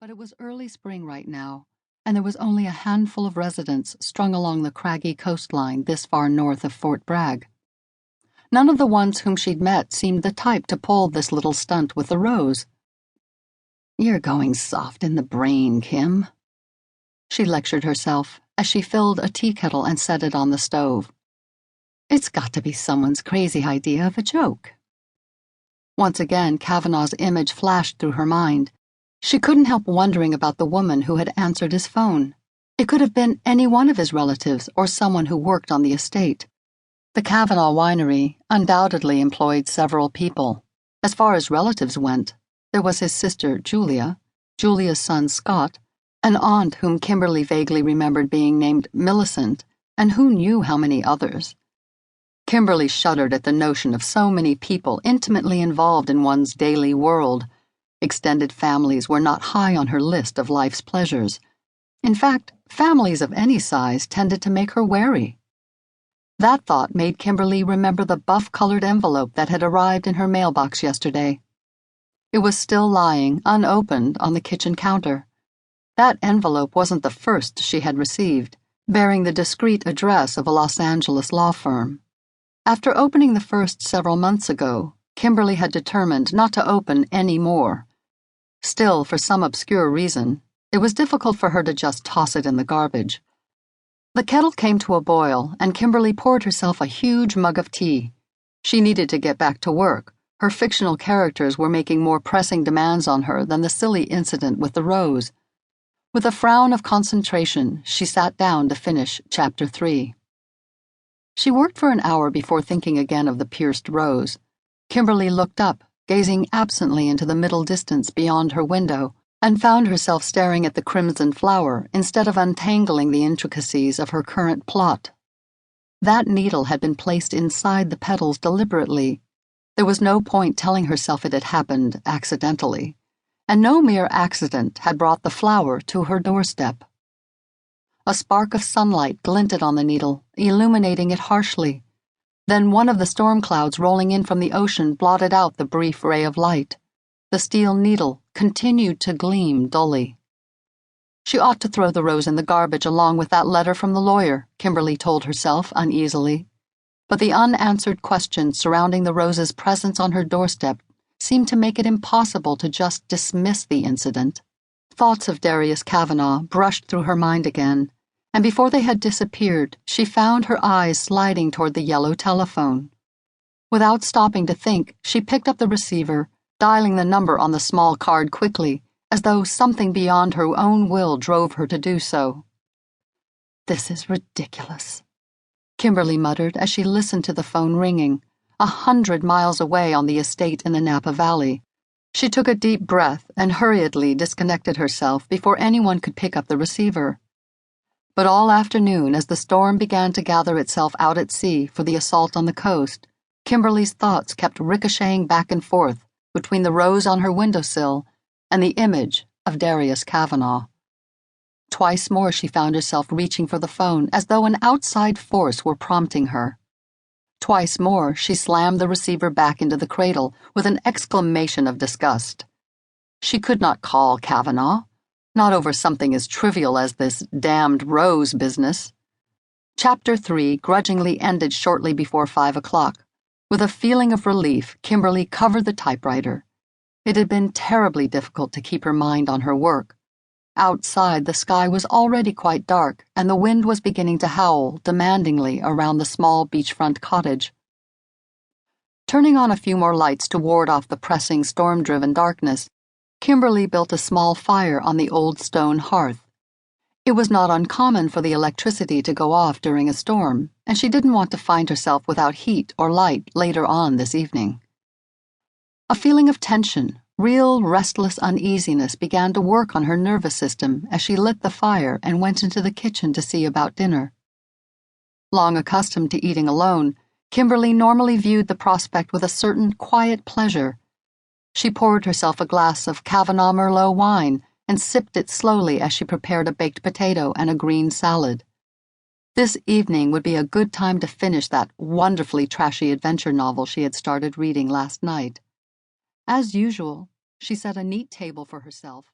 But it was early spring right now, and there was only a handful of residents strung along the craggy coastline this far north of Fort Bragg. None of the ones whom she'd met seemed the type to pull this little stunt with the rose. "You're going soft in the brain, Kim," she lectured herself as she filled a tea kettle and set it on the stove. "It's got to be someone's crazy idea of a joke." Once again, Cavenaugh's image flashed through her mind. She couldn't help wondering about the woman who had answered his phone. It could have been any one of his relatives or someone who worked on the estate. The Cavenaugh winery undoubtedly employed several people. As far as relatives went, there was his sister, Julia, Julia's son, Scott, an aunt whom Kimberly vaguely remembered being named Millicent, and who knew how many others. Kimberly shuddered at the notion of so many people intimately involved in one's daily world. Extended families were not high on her list of life's pleasures. In fact, families of any size tended to make her wary. That thought made Kimberly remember the buff-colored envelope that had arrived in her mailbox yesterday. It was still lying, unopened, on the kitchen counter. That envelope wasn't the first she had received, bearing the discreet address of a Los Angeles law firm. After opening the first several months ago, Kimberly had determined not to open any more. Still, for some obscure reason, it was difficult for her to just toss it in the garbage. The kettle came to a boil, and Kimberly poured herself a huge mug of tea. She needed to get back to work. Her fictional characters were making more pressing demands on her than the silly incident with the rose. With a frown of concentration, she sat down to finish Chapter 3. She worked for an hour before thinking again of the pierced rose. Kimberly looked up, gazing absently into the middle distance beyond her window, and found herself staring at the crimson flower instead of untangling the intricacies of her current plot. That needle had been placed inside the petals deliberately. There was no point telling herself it had happened accidentally, and no mere accident had brought the flower to her doorstep. A spark of sunlight glinted on the needle, illuminating it harshly. Then one of the storm clouds rolling in from the ocean blotted out the brief ray of light. The steel needle continued to gleam dully. She ought to throw the rose in the garbage along with that letter from the lawyer, Kimberly told herself uneasily. But the unanswered questions surrounding the rose's presence on her doorstep seemed to make it impossible to just dismiss the incident. Thoughts of Darius Cavenaugh brushed through her mind again, and before they had disappeared, she found her eyes sliding toward the yellow telephone. Without stopping to think, she picked up the receiver, dialing the number on the small card quickly, as though something beyond her own will drove her to do so. "This is ridiculous," Kimberly muttered as she listened to the phone ringing, 100 miles away on the estate in the Napa Valley. She took a deep breath and hurriedly disconnected herself before anyone could pick up the receiver. But all afternoon, as the storm began to gather itself out at sea for the assault on the coast, Kimberly's thoughts kept ricocheting back and forth between the rose on her windowsill and the image of Darius Cavenaugh. Twice more she found herself reaching for the phone as though an outside force were prompting her. Twice more she slammed the receiver back into the cradle with an exclamation of disgust. She could not call Cavenaugh, not over something as trivial as this damned rose business. Chapter 3 grudgingly ended shortly before 5 o'clock. With a feeling of relief, Kimberly covered the typewriter. It had been terribly difficult to keep her mind on her work. Outside, the sky was already quite dark, and the wind was beginning to howl demandingly around the small beachfront cottage. Turning on a few more lights to ward off the pressing storm-driven darkness, Kimberly built a small fire on the old stone hearth. It was not uncommon for the electricity to go off during a storm, and she didn't want to find herself without heat or light later on this evening. A feeling of tension, real restless uneasiness began to work on her nervous system as she lit the fire and went into the kitchen to see about dinner. Long accustomed to eating alone, Kimberly normally viewed the prospect with a certain quiet pleasure. She poured herself a glass of Cavenaugh Merlot wine and sipped it slowly as she prepared a baked potato and a green salad. This evening would be a good time to finish that wonderfully trashy adventure novel she had started reading last night. As usual, she set a neat table for herself,